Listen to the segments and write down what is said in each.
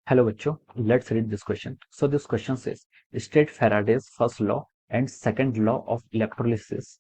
Hello बच्चों, let's read this question. So this question says, state Faraday's first law and second law of electrolysis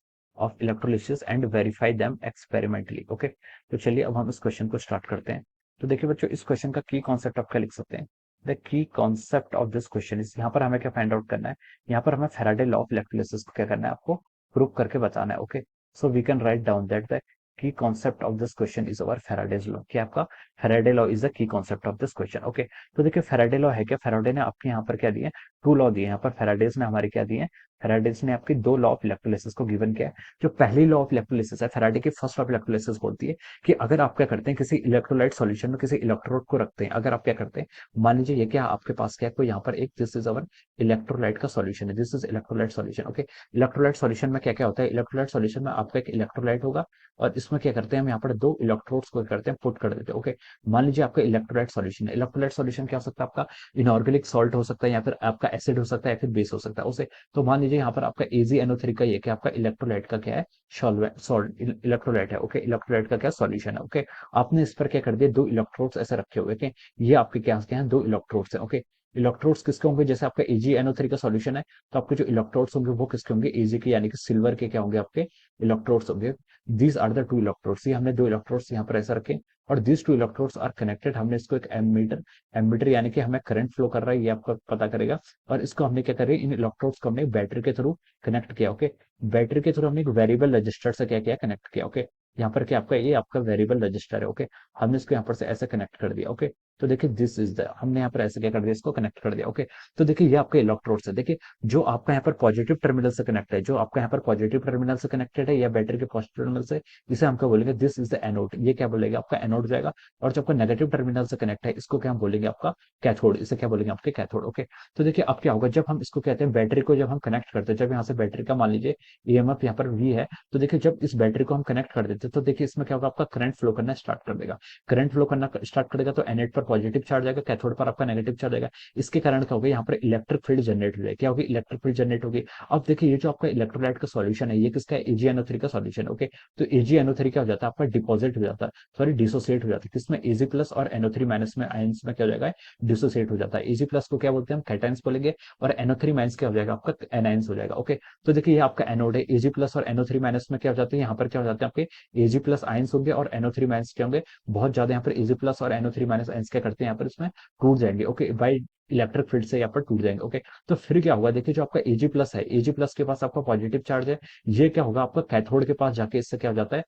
and verify them experimentally. Okay, तो चलिए अब हम इस question को start करते हैं। तो देखिए बच्चों, इस क्वेश्चन का की कॉन्सेप्ट आप क्या लिख सकते हैं? The key concept of this question is, यहाँ पर हमें क्या फाइंड आउट करना है? यहाँ पर हमें फैराडे लॉ ऑफ इलेक्ट्रोलिसिस को क्या करना है? आपको प्रूव करके बताना है। Okay, so we can write down that the key concept of this question is our Faraday's law. कि आपका Faraday law is the key concept of this question. Okay, तो देखिए फैराडे लॉ है क्या? फैराडे ने आपके यहाँ पर क्या दिए? टू लॉ दिए। यहाँ पर फैराडेज ने हमारे क्या दिए? फैराडेज ने आपकी दो लॉ ऑफ इलेक्ट्रोलिसिस को गिवन किया है। जो पहली लॉ ऑफ इलेक्ट्रोलिसिस है, फैराडे की फर्स्ट लॉ ऑफ इलेक्ट्रोलिसिस बोलती है कि अगर आप क्या करते हैं, किसी इलेक्ट्रोलाइट सॉल्यूशन में किसी इलेक्ट्रोड को रखते हैं, अगर आप क्या करते हैं, मान लीजिए ये क्या आपके पास क्या है, कोई यहाँ पर एक दिस इज अवर इलेक्ट्रोलाइट का सॉल्यूशन है, this is electrolyte solution. Okay, electrolyte solution में क्या क्या होता है? इलेक्ट्रोलाइट सॉल्यूशन में आपका एक इलेक्ट्रोलाइट होगा और इसमें क्या करते हैं हम, यहाँ पर दो इलेक्ट्रोड्स को करते हैं, पुट कर देते हैं। ओके, मान लीजिए आपका इलेक्ट्रोलाइट सॉल्यूशन है। इलेक्ट्रोलाइट सॉल्यूशन क्या हो सकता है? आपका इनऑर्गेनिक सॉल्ट हो सकता है, या फिर आपका एसिड हो सकता है, या फिर बेस हो सकता है उसे। तो मान लीजिए यहाँ पर आपका AgNO3 का ये क्या आपका इलेक्ट्रोलाइट का क्या है? सॉल्ट इलेक्ट्रोलाइट है। ओके, इलेक्ट्रोलाइट का क्या सॉल्यूशन है? ओके, आपने इस पर क्या कर दिया? दो इलेक्ट्रोड्स ऐसे रखे हुए हैं। ये आपके क्या हैं? दो इलेक्ट्रोड्स हैं। ओके, इलेक्ट्रोड्स किसके होंगे? जैसे आपका AgNO3 का सॉल्यूशन है, तो आपके जो इलेक्ट्रोड्स होंगे वो किसके होंगे? Ag के, यानी कि सिल्वर के क्या होंगे? आपके इलेक्ट्रोड्स होंगे। These are the two electrodes. ये हमने दो इलेक्ट्रोड्स यहाँ पर ऐसा रखे और these two electrodes are connected. हमने इसको एक एमीटर, एमीटर यानी कि हमें करंट फ्लो कर रहा है ये आपको पता करेगा। और इसको हमने क्या करें? इन इलेक्ट्रोड्स को हमने बैटरी के थ्रू कनेक्ट किया। ओके, बैटरी के थ्रू हमने एक वेरिएबल रजिस्टर से क्या किया? कनेक्ट किया। ओके, यहाँ पर क्या आपका ये आपका वेरिएबल रजिस्टर है। ओके, हमने इसको यहाँ पर से ऐसे कनेक्ट कर दिया। ओके, तो देखिए दिस इज द, हमने यहाँ पर ऐसे क्या कर दिया? इसको कनेक्ट कर दिया। ओके, तो देखिए ये आपके इलेक्ट्रोड्स है। देखिए जो आपका यहाँ पर पॉजिटिव टर्मिनल से कनेक्ट है, जो आपका यहाँ पर पॉजिटिव टर्मिनल से कनेक्टेड है या बैटरी के पॉजिटिव टर्मिनल से, इसे हम क्या बोलेंगे? This is the anode. ये क्या बोलेगा? आपका एनोड जाएगा। और जो आपका नेगेटिव टर्मिनल से कनेक्ट है, इसको क्या हम बोलेंगे? आपका कैथोड। इसे क्या बोलेंगे? आपके कैथोड। ओके, तो देखिए अब क्या होगा जब हम इसको कहते हैं बैटरी को, जब हम कनेक्ट करते हैं, जब यहाँ से बैटरी का मान लीजिए EMF यहाँ पर V है, तो देखिए जब इस बैटरी को हम कनेक्ट कर देते हैं, तो देखिए इसमें क्या होगा? आपका करंट फ्लो करना स्टार्ट कर देगा। करंट फ्लो करना स्टार्ट करेगा तो एनोड पर पॉजिटिव चार्ज आएगा, कैथोड पर आपका नेगेटिव चार्ज आएगा। इसके कारण क्या होगा? यहाँ पर इलेक्ट्रिक फील्ड जनरेट हो जाएगी। क्या होगी? इलेक्ट्रिक फील्ड जनरेट होगी। अब देखिए ये जो आपका इलेक्ट्रोलाइट का सॉल्यूशन है, ये किसका है? AgNO3 का सॉल्यूशन। ओके, तो AgNO3 क्या हो जाता है? आपका डिपॉजिट हो जाता है, सॉरी डिसोसिएट हो जाता है। किसमें? Ag प्लस और NO3 माइनस में, आयंस में क्या हो जाएगा? डिसोसिएट हो जाता है। Ag प्लस को क्या बोलते हैं हम? कैटायंस बोलेंगे। और NO3 माइनस क्या हो जाएगा? आपका एनायंस हो जाएगा। ओके, तो देखिए ये आपका एनोड है। Ag प्लस और NO3 माइनस में क्या हो जाते हैं? यहाँ पर क्या हो जाते हैं? आपके Ag प्लस आयंस होंगे और NO3 माइनस क्या होंगे? बहुत ज्यादा। यहाँ पर Ag प्लस और NO3 माइनस आयंस क्या करते हैं? यहाँ पर इसमें टूट जाएंगे। ओके, बाई इलेक्ट्रिक फील्ड से यहाँ पर टूट जाएंगे। ओके, तो फिर क्या होगा? देखिए जो आपका Ag प्लस है, Ag प्लस के पास आपका पॉजिटिव चार्ज है, ये क्या होगा? आपका कैथोड के पास जाके इससे क्या हो जाता है?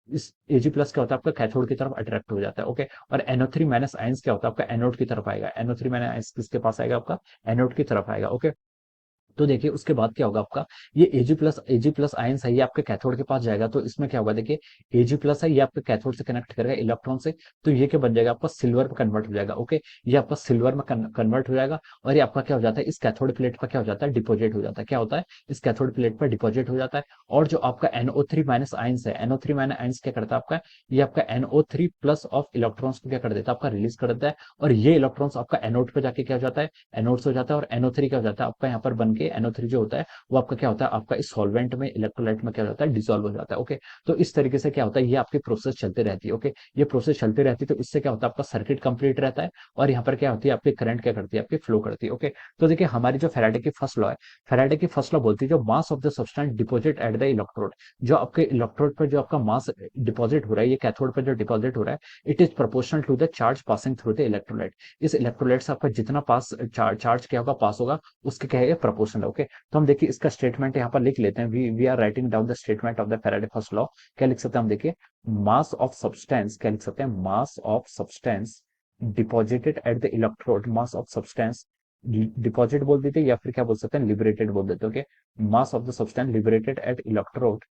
इस Ag प्लस क्या होता है? आपका कैथोड की तरफ अट्रैक्ट हो जाता है। ओके, और NO3 माइनस आयंस क्या होता है? आपका एनोड की तरफ आएगा। NO3 माइनस आयंस किसके पास आएगा? आपका एनोड की तरफ आएगा। ओके, तो देखिए उसके बाद क्या होगा? आपका ये Ag प्लस आयंस है, ये आपके कैथोड के पास जाएगा। तो इसमें क्या होगा? देखिए Ag प्लस है, ये आपके कैथोड से कनेक्ट करेगा इलेक्ट्रॉन से, तो ये क्या बन जाएगा? आपका सिल्वर में कन्वर्ट हो जाएगा। ओके, ये आपका सिल्वर में कन्वर्ट हो जाएगा। और ये आपका क्या हो जाता है? इस कैथोड प्लेट पर क्या हो जाता है? डिपोजिट हो जाता है। क्या होता है? इस कैथोड प्लेट पर डिपोजिट हो जाता है। और जो आपका NO3 माइनस आयंस है, NO3 माइनस आयंस क्या करता है? आपका ये आपका NO3 प्लस ऑफ इलेक्ट्रॉन्स को क्या कर देता है? आपका रिलीज कर देता है। और ये इलेक्ट्रॉन्स आपका एनोड पे जाके क्या हो जाता है? एनोड्स हो जाता है। और NO3 क्या हो जाता है? आपका यहाँ पर बन के NO3 जो होता है वो आपका क्या होता है? आपका इस सॉल्वेंट में, इलेक्ट्रोलाइट में क्या हो जाता है? डिसॉल्व हो जाता है। ओके, तो इस तरीके से क्या होता है? ये आपकी प्रोसेस चलती रहती है। ओके, ये प्रोसेस चलती रहती है, तो इससे क्या होता है? आपका सर्किट कंप्लीट रहता है। और यहाँ पर क्या होती है? आपकी करंट क्या करती है? आपकी फ्लो करती है। ओके, तो देखिए हमारी जो फैराडे की फर्स्ट लॉ है, फैराडे की फर्स्ट लॉ बोलती है जो मास of the substance deposit eight the electrode, जो आपके इलेक्ट्रोड पर जो आपका मास डिपॉजिट हो रहा है, ये कैथोड पर जो डिपॉजिट हो रहा है, it is proportional to the charge passing through the electrolyte. इस इलेक्ट्रोलाइट से आपका जितना पास चार्ज क्या होगा? पास होगा, उसके क्या है? प्रोपोर्शनल। ओके, तो हम देखिए इसका स्टेटमेंट यहाँ पर लिख लेते हैं। We are writing down the statement of the Faraday first law. क्या लिख सकते हैं हम? देखिए मास ऑफ सब्सटेंस, क्या लिख सकते हैं? मास of substance deposited at the electrode, mass of substance deposit बोल देते या फिर क्या बोल सकते हैं? लिबरेटेड बोल देते। Okay, mass of the substance liberated at electrode,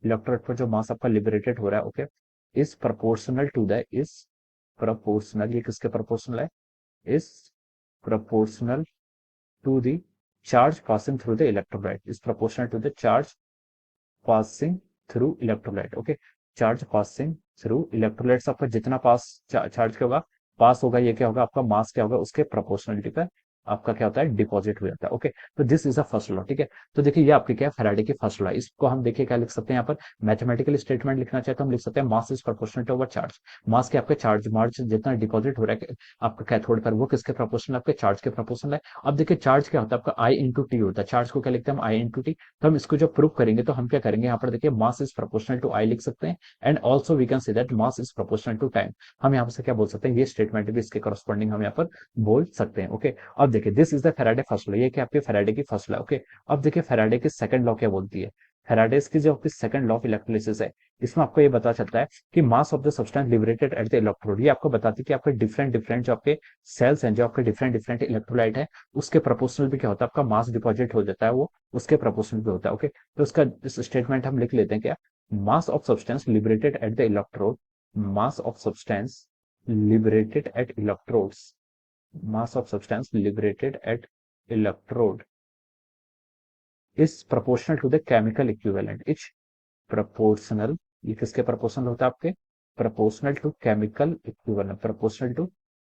electrode पर जो मास आपका लिबरेटेड हो रहा है, okay, is proportional to the, is proportional, ये किसके प्रोपोर्शनल है? Is proportional to the charge passing through the electrolyte, is proportional to the charge passing through electrolyte. Okay, charge passing through electrolytes आपका जितना पास charge क्या होगा? पास होगा, ये क्या होगा? आपका मास क्या होगा? उसके प्रोपोर्शनलिटी पे आपका क्या होता है, डिपॉजिट हो जाता है। ओके, तो this is a first law. ठीक है, तो देखिए ये आपकी क्या है, फैराडे की फर्स्ट लॉ। इसको हम देखिए क्या लिख सकते हैं, यहाँ पर मैथमेटिकल स्टेटमेंट लिखना चाहे तो हम लिख सकते हैं mass is proportional to our charge. Mass के आपके चार्ज जितना डिपॉजिट हो रहा है आपका कैथोड पर, वो किसके प्रोपोर्शनल, आपके चार्ज के प्रोपोर्शनल है। अब देखिए चार्ज क्या होता है आपका, आई इंटू टी होता है। चार्ज को क्या लिखते हैं हम, आई इंटू टी। तो हम इसको जब प्रूव करेंगे तो हम क्या करेंगे, यहाँ पर देखिए mass is proportional to I लिख सकते हैं, and also we can say that mass is proportional to time. हम यहाँ से क्या बोल सकते हैं, ये स्टेटमेंट भी इसके करस्पॉन्डिंग हम यहाँ पर बोल सकते हैं। ओके, अब देखिए this is the Faraday first law, ये क्या आपके फैराडे की फर्स्ट लॉ। ओके, अब देखिए फैराडे की सेकंड लॉ क्या बोलती है। फैराडेस की जो आपकी सेकंड लॉ ऑफ इलेक्ट्रोलिसिस है, इसमें आपको ये पता चलता है कि मास of the substance liberated at the electrode, ये आपको बताती है कि आपके डिफरेंट डिफरेंट जो आपके सेल्स हैं, जो आपके डिफरेंट डिफरेंट इलेक्ट्रोलाइट है, उसके प्रोपोर्शनल भी क्या होता है, आपका मास डिपॉजिट हो जाता है, वो उसके प्रोपोर्शनल भी होता है। ओके, तो उसका स्टेटमेंट हम लिख लेते हैं क्या, मास of substance liberated at the electrode, mass of substance liberated at electrodes, mass of substance liberated at electrode is proportional to the chemical equivalent, is proportional, ये किसके प्रोपोर्शनल होता है आपके, proportional to chemical equivalent, proportional to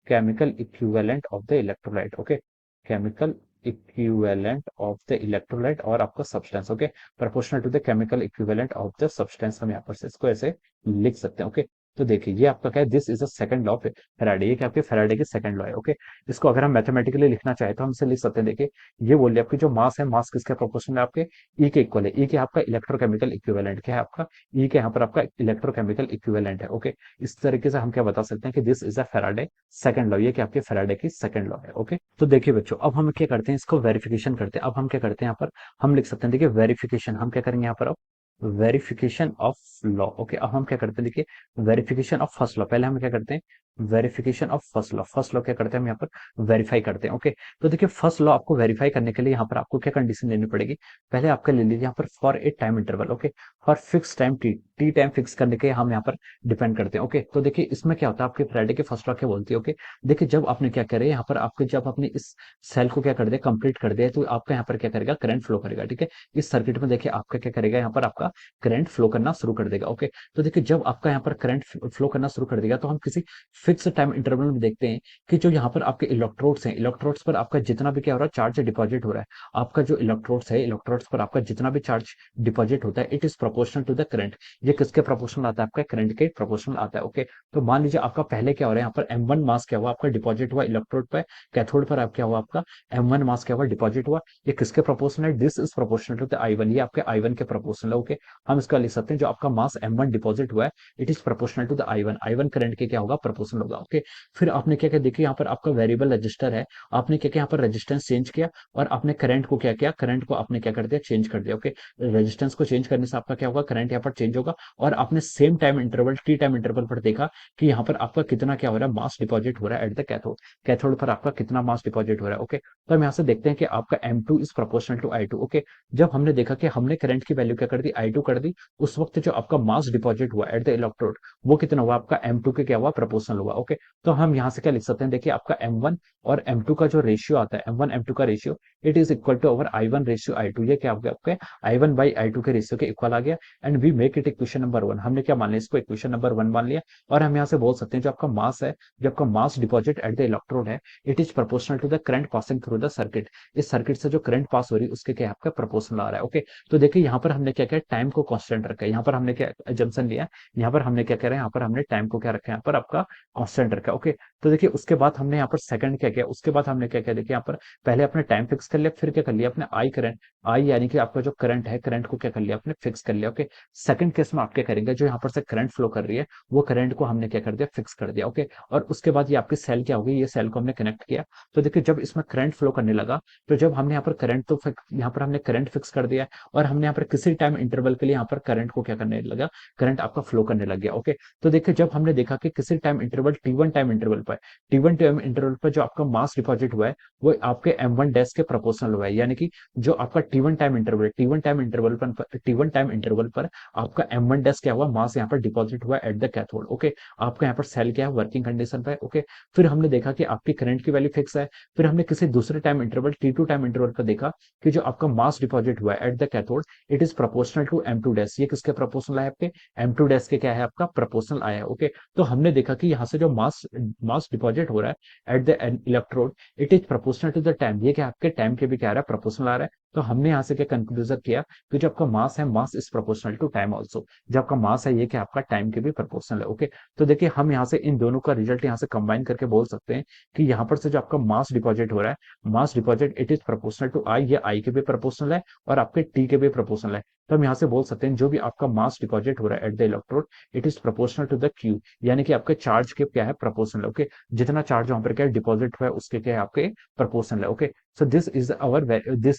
chemical equivalent of the electrolyte। Okay, chemical equivalent of the electrolyte और आपका substance. Okay, proportional to the chemical equivalent of the substance, हम यहाँ पर से इसको ऐसे लिख सकते हैं। ओके, तो देखिए ये आपका क्या है, this is a second law of Faraday, ये क्या आपके फैराडे की सेकंड लॉ है। ओके, इसको अगर हम मैथमेटिकली लिखना चाहे तो हम इसे लिख सकते हैं। देखिए ये बोलिए आपकी जो मास है, मास किसके प्रोपोर्शनल है, आपके ई के इक्वल है। ई के आपका इलेक्ट्रोकेमिकल इक्विवेलेंट क्या है, आपका ई के यहाँ पर आपका इलेक्ट्रोकेमिकल इक्विवेलेंट है। ओके, इस तरीके से हम क्या बता सकते हैं कि this is a Faraday second law, ये कि आपके फैराडे की सेकंड लॉ है। ओके, तो देखिए बच्चों अब हम क्या करते हैं, इसको वेरिफिकेशन करते हैं। अब हम क्या करते हैं, यहाँ पर हम लिख सकते हैं, देखिए वेरिफिकेशन हम क्या करेंगे यहाँ पर, अब वेरिफिकेशन ऑफ लॉ। ओके, अब हम क्या करते हैं, देखिए वेरिफिकेशन ऑफ फर्स्ट लॉ, पहले हम क्या करते हैं, verification of first law. First law क्या करते हैं हम यहाँ पर वेरीफाई करते हैं। ओके, तो देखिए फर्स्ट लॉ आपको वेरीफाई करने के लिए यहाँ पर आपको क्या कंडीशन लेनी पड़ेगी, पहले आपका ले लीजिए यहाँ पर for a time interval. Okay, for fix time T, T time fix करने के हम यहाँ पर डिपेंड करते हैं। ओके, तो देखिए इसमें क्या होता है, आपके फ्राइडे के फर्स्ट लॉ क्या बोलती है। ओके, देखिए जब आपने क्या करे यहाँ पर, आपके जब आपने इस सेल को क्या कर दिया, कंप्लीट कर दिया, तो आपका यहाँ पर क्या करेगा, करंट फ्लो करेगा। ठीक है, इस सर्किट में देखिए आपका क्या करेगा, यहाँ पर आपका करंट फ्लो करना शुरू कर देगा। ओके, तो देखिए जब आपका यहाँ पर करंट फ्लो करना शुरू कर देगा, तो हम किसी फिक्स टाइम इंटरवल में देखते हैं कि जो यहाँ पर आपके इलेक्ट्रोड्स हैं, इलेक्ट्रोड्स पर आपका जितना भी क्या हो रहा है, चार्ज डिपॉजिट हो रहा है, आपका जो इलेक्ट्रोड्स है, इलेक्ट्रोड्स पर आपका जितना भी चार्ज डिपॉजिट होता है, it is proportional to the current. ये किसके प्रोपोर्शनल आता है, आपका करंट के प्रोपोर्शनल आता है। ओके, तो मान लीजिए आपका पहले क्या हो रहा है, यहाँ पर M1 मास क्या हुआ, आपका डिपॉजिट हुआ इलेक्ट्रोड पर, कैथोड पर आप क्या हुआ, आपका M1 मास क्या हुआ, डिपॉजिट हुआ। ये किसके प्रोपोर्शनल है, this is proportional to the I1, ये आपके I1 के प्रोपोर्शनल है। ओके, हम इसका लिख सकते हैं, जो आपका मास M1 डिपॉजिट हुआ है, it is proportional to the I1, I1 current के क्या होगा, प्रोपोर्शनल होगा। ओके, फिर आपने क्या क्या देखिए, यहाँ पर आपका वेरिएबल रजिस्टर है, आपने क्या क्या यहाँ पर रेजिस्टेंस चेंज किया, और आपने करंट को क्या किया, करंट को आपने क्या कर दिया, चेंज कर दिया। ओके, रेजिस्टेंस को चेंज करने से आपका क्या होगा, करंट यहाँ पर चेंज होगा। और आपने same time interval, T time interval पर देखा कि यहाँ पर आपका कितना क्या हो रहा है, मास डिपॉजिट हो रहा है एट द कैथोड, कैथोड पर आपका कितना मास डिपॉजिट हो रहा है। ओके, तो हम यहाँ से देखते हैं कि आपका M2 is proportional to I2। Okay, जब हमने देखा कि हमने करंट की वैल्यू क्या कर दी, I2 कर दी, उस वक्त जो आपका मास डिपॉजिट हुआ एट द इलेक्ट्रोड, वो कितना हुआ, आपका M2 के क्या हुआ, प्रोपोर्शनल हुआ। ओके, तो हम यहाँ से क्या लिख सकते हैं, देखिए आपका M1 और M2 का जो रेशियो आता है, M1 M2 का ratio, it is equal to our I1 ratio I2, ये क्या हो गया, आपके I1 बाई I2 के रेशियो के इक्वल आ गया। And we make it equation number 1, हमने क्या मान लिया, इसको इक्वेशन नंबर 1 मान लिया। और हम यहाँ से बोल सकते हैं जो आपका मास है, जो आपका mass deposit at the electrode है, it is proportional to the current passing through the circuit, इस सर्किट से जो करंट पास हो रही है उसके क्या आपका प्रोपोर्शनल आ रहा है। ओके, तो देखिए यहाँ पर हमने क्या किया, टाइम को कांस्टेंट रखा है, यहाँ पर हमने क्या एजम्पशन लिया, यहाँ पर हमने क्या कह रहे हैं, यहाँ पर हमने टाइम को क्या रखा है, यहाँ पर आपका कांस्टेंट रखा है। ओके, तो देखिए उसके बाद हमने यहाँ पर सेकंड क्या किया, उसके बाद हमने क्या किया, देखिए यहाँ पर पहले अपने टाइम फिक्स कर लिया, फिर क्या कर लिया अपने आई करंट, आई यानी कि आपका जो करंट है, करंट को क्या कर लिया, आपने फिक्स कर लिया। ओके, सेकंड केस में आप क्या करेंगे, जो यहाँ पर से करंट फ्लो कर रही है, वो करंट को हमने क्या कर दिया, फिक्स कर दिया। ओके, और उसके बाद ये आपकी सेल क्या होगी, ये सेल को हमने कनेक्ट किया। तो देखिए जब इसमें करंट फ्लो करने लगा, तो जब हमने यहाँ पर करंट तो यहाँ पर हमने करंट फिक्स कर दिया, और हमने यहाँ पर किसी टाइम इंटरवल के लिए यहाँ पर करंट को क्या करने लगा, करंट आपका फ्लो करने लग गया। ओके, तो देखिए जब हमने देखा कि किसी time interval T1 time interval पर, T1 टाइम इंटरवल पर जो आपका मास डिपॉजिट हुआ है, वो आपके M1 डैश के प्रोपोर्शनल हुआ है, यानी कि जो आपका T1 time interval, T1 time interval पर, T1 टाइम इंटरवल पर आपका M1 डैश क्या हुआ, मास यहाँ पर डिपॉजिट हुआ एट द कैथोड। ओके, आपका यहाँ पर सेल क्या है, वर्किंग कंडीशन पे। ओके, फिर हमने देखा कि आपकी करंट की वैल्यू फिक्स है, फिर हमने किसी दूसरे time interval T2 time interval पर देखा कि जो आपका मास डिपॉजिट हुआ है at the cathode, it is proportional to M2 dash, ये किसके प्रोपोर्शनल है, आपके M2 डैश के क्या है, आपका प्रोपोर्शनल आया है। ओके, तो हमने देखा कि यहाँ से जो मास मास डिपॉजिट हो रहा है at the electrode, it is proportional to the time, ये क्या आपके टाइम के भी क्या आ रहा है, प्रोपोर्शनल आ रहा है। तो हमने यहाँ से क्या कंक्लूजन किया कि जो आपका मास है, mass is proportional to time also, जो आपका मास है ये क्या आपका टाइम के भी प्रोपोर्शनल है। ओके, तो देखिए हम यहाँ से इन दोनों का रिजल्ट यहाँ से कंबाइन करके बोल सकते हैं कि यहाँ पर से जो आपका मास डिपॉजिट हो रहा है, mass deposit it is proportional to I, ये आई के भी प्रोपोर्शनल है और आपके टी के भी प्रोपोर्शनल है। तो हम यहाँ से बोल सकते हैं जो भी आपका मास डिपॉजिट हो रहा है at the electrode, it is proportional to the Q, यानी कि आपके चार्ज के क्या है, प्रोपोर्शनल। ओके, जितना चार्ज वहां पर क्या डिपॉजिट हुआ है उसके क्या है आपके प्रोपोर्शनल है। Okay, so this is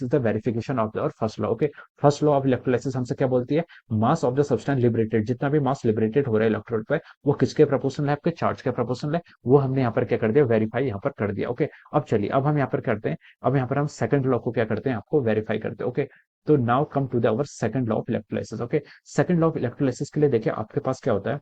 the verification of our first law. Okay, first law of electrolysis हमसे क्या बोलती है, mass of the substance liberated, जितना भी मास लिबरेटेड हो रहा है इलेक्ट्रोड पे वो किसके प्रोपोर्शनल है, आपके चार्ज के प्रोपोर्शनल है। वो हमने यहाँ पर क्या कर दिया, वेरीफाई यहाँ पर कर दिया। ओके, अब चलिए अब हम यहाँ पर करते हैं, अब यहाँ पर हम सेकंड लॉ को क्या करते हैं, आपको वेरीफाई करते हैं। ओके, तो now come to the our second law of electrolysis. Okay, second law of electrolysis के लिए देखिए आपके पास क्या होता है,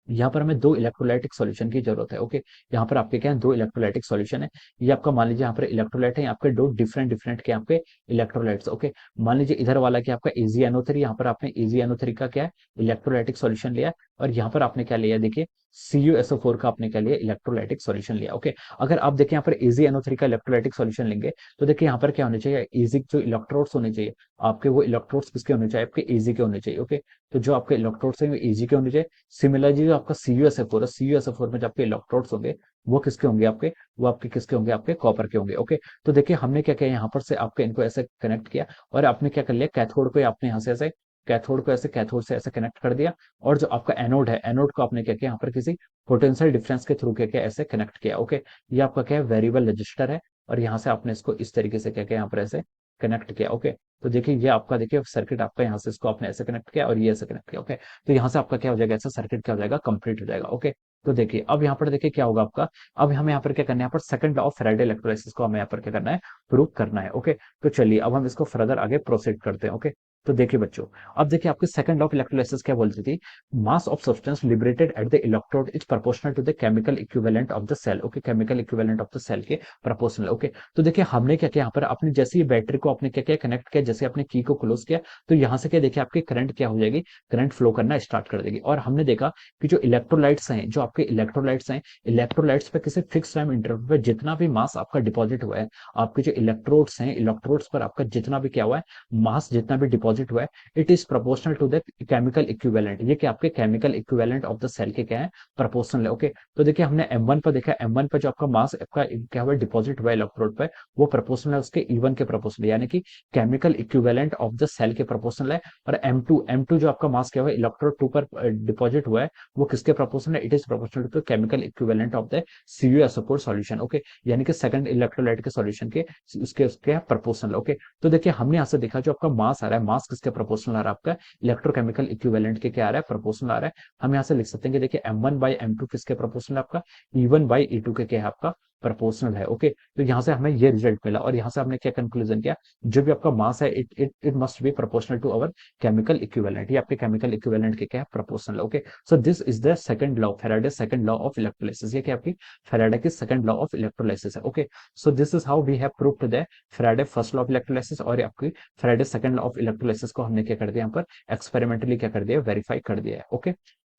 यहाँ पर हमें दो इलेक्ट्रोलाइटिक सॉल्यूशन की जरूरत है। ओके, यहाँ पर आपके क्या है, दो इलेक्ट्रोलाइटिक सॉल्यूशन है। ये आपका मान लीजिए यहाँ पर इलेक्ट्रोलाइट है, आपके दो डिफरेंट डिफरेंट के आपके इलेक्ट्रोलाइट्स। ओके, मान लीजिए इधर वाला क्या आपका AgNO3, यहाँ पर आपने AgNO3 का क्या है इलेक्ट्रोलाइटिक सॉल्यूशन लिया, और यहाँ पर आपने क्या लिया, देखिए CuSO4 का आपने क्या लिया, इलेक्ट्रोलाइटिक सॉल्यूशन लिया। ओके, अगर आप देखिए यहाँ पर AgNO3 का इलेक्ट्रोलाइटिक सॉल्यूशन लेंगे तो देखिए यहाँ पर क्या होने चाहिए, Ag जो इलेक्ट्रोड्स होने चाहिए आपके, वो इलेक्ट्रोड्स किसके होने चाहिए, आपके Ag के होने चाहिए। ओके, तो जो आपके इलेक्ट्रोड्स हैं वो Ag के होने चाहिए। सिमिलरली जो आपका CuSO4 है, CuSO4 में जो आपके इलेक्ट्रोड्स होंगे वो किसके होंगे, आपके वो आपके किसके होंगे, आपके कॉपर के होंगे। ओके, तो देखिए हमने क्या किया, यहाँ पर से आपके इनको ऐसे कनेक्ट किया, और आपने क्या कर लिया, कैथोड को आपने यहाँ से ऐसे कैथोड को ऐसे कैथोड से ऐसे कनेक्ट कर दिया, और जो आपका एनोड है, एनोड को आपने क्या किया, यहाँ पर किसी पोटेंशियल डिफरेंस के थ्रू क्या किया, ऐसे कनेक्ट किया। ओके, ये आपका क्या है, वेरिएबल रजिस्टर है, और यहाँ से आपने इसको इस तरीके से क्या किया, यहाँ पर ऐसे कनेक्ट किया। ओके, तो देखिए ये आपका देखिए सर्किट आपका यहाँ से इसको आपने ऐसे कनेक्ट किया और ये ऐसे कनेक्ट किया। ओके, तो यहाँ से आपका क्या हो जाएगा, ऐसा सर्किट क्या हो जाएगा, कंप्लीट हो जाएगा। ओके, तो देखिए अब यहाँ पर देखिए क्या होगा आपका, अब हमें यहाँ पर क्या करना है, यहाँ पर second law of Faraday electrolysis को हमें यहाँ पर क्या करना है, प्रूव करना है। ओके, तो चलिए अब हम इसको फर्दर आगे प्रोसीड करते हैं। ओके, तो देखिए बच्चों, अब देखिए आपके सेकंड लॉ ऑफ इलेक्ट्रोलाइसिस क्या बोलती थी, mass of substance liberated at the electrode is proportional to the chemical equivalent of the cell. Okay, chemical equivalent of the cell के प्रोपोर्शनल। ओके, तो देखिए हमने क्या किया, यहाँ पर अपने जैसे ही बैटरी को आपने क्या किया, कनेक्ट किया, जैसे अपने की को क्लोज किया, तो यहाँ से क्या देखिए आपके करंट क्या हो जाएगी, करंट फ्लो करना स्टार्ट कर देगी। और हमने देखा कि जो इलेक्ट्रोलाइट्स हैं, जो आपके इलेक्ट्रोलाइट्स हैं, इलेक्ट्रोलाइट्स पे किसी फिक्स टाइम इंटरवल पे जितना भी मास आपका डिपॉजिट हुआ है, आपके जो इलेक्ट्रोड्स हैं, इलेक्ट्रोड्स पर आपका जितना भी क्या हुआ है, मास जितना भी डिपॉजिट हुआ है, it is proportional to the chemical equivalent, ये क्या आपके chemical equivalent of the cell के क्या है, प्रोपोर्शनल है। ओके, तो देखिए हमने M1 पर देखा, M1 पर जो आपका मास आपका क्या हुआ, डिपॉजिट हुआ है इलेक्ट्रोड पर, वो प्रोपोर्शनल है उसके E1 के प्रोपोर्शनल, यानी कि chemical equivalent of the cell के प्रोपोर्शनल है। और M2 जो आपका मास क्या हुआ है इलेक्ट्रोड 2 पर डिपॉजिट हुआ है, वो किसके प्रोपोर्शनल है, it is proportional to chemical equivalent of the CuSO4 solution. Okay, यानी कि सेकंड इलेक्ट्रोलाइट के सॉल्यूशन के उसके प्रोपोर्शनल। ओके, तो देखिए हमने यहाँ से देखा जो आपका मास आ रहा है, मास किसके प्रोपोर्शनल आ रहा है, आपका इलेक्ट्रोकेमिकल इक्विवेलेंट के क्या आ रहा है, प्रोपोर्शनल आ रहा है। हम यहाँ से लिख सकते हैं कि देखिए M1/M2 किसके प्रोपोर्शनल है, आपका E1/E2 के क्या है, आपका प्रोपोर्शनल है। ओके, तो यहाँ से हमें ये रिजल्ट मिला, और यहाँ से हमने क्या कंक्लूजन किया, जो भी आपका मास है it must be proportional to our chemical equivalent, ये आपके केमिकल इक्विवेलेंट के क्या है, proportional. Okay, so this is the second law, Faraday second law of electrolysis, ये क्या आपकी फैराडे की सेकंड लॉ ऑफ इलेक्ट्रोलाइसिस है। Okay, so this is how we have proved the Faraday first law of electrolysis, और आपकी Faraday second law of electrolysis को हमने क्या कर दिया, यहाँ पर एक्सपेरिमेंटली क्या कर दिया, वेरीफाई कर दिया है। Okay,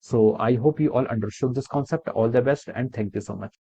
so I hope you all understood this concept, all the best and thank you so much.